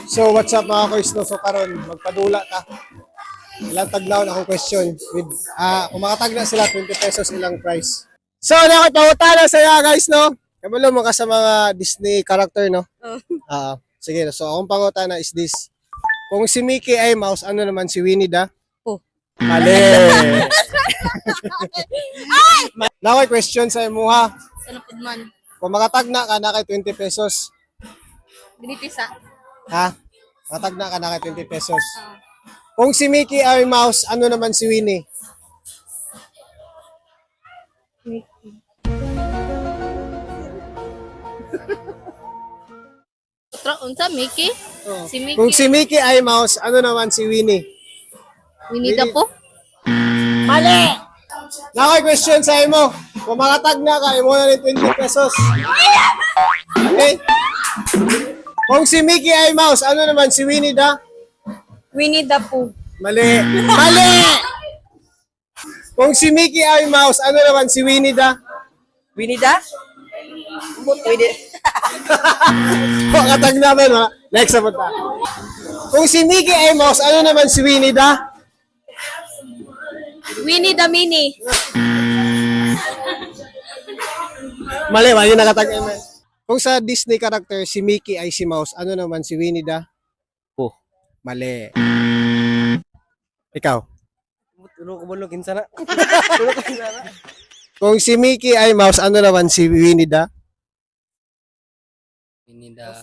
So what's up mga kois no? So karon magpadula ta. Ilang taglaw na akong question with kung makatag na sila 20 pesos ilang price. So nakapangutana sa iya guys no. Kabalo mo ka sa mga Disney character no. Sige so akong pangutana is this. Kung si Mickey ay mouse, ano naman si Winnie the? Oh. Mali. Naway question sa imo ha. Ano po man? Kung makatag na ka na kay 20 pesos. Binipisa. Ha? Makatag na ka na kay 20 pesos. Kung si Mickey ay mouse, ano naman si Winnie? Unsa, Mickey? Si Mickey. Kung si Mickey ay mouse, ano naman si Winnie? Winnie the Pooh? Mali! Nakay question sa imo. Kung makatag na ka, imo na rin 20 pesos. Okay? Kung si Mickey ay mouse, ano naman si Winnie the? Winnie the Pooh. Mali! Mali! Kung si Mickey ay mouse, ano naman si Winnie the? Winnie the? Winnie. Makatag naman ha. Next na punta. Kung si Mickey ay mouse, ano naman si Winnie the? Winnie the Mini. Mali, mali nakatag naman. Kung sa Disney character, si Mickey ay si mouse, ano naman si Winnie the? Oh. Mali. Ikaw. Tulog ko bulog kinsa na. Kung si Mickey ay mouse, ano naman si Winnie the? Ini dah.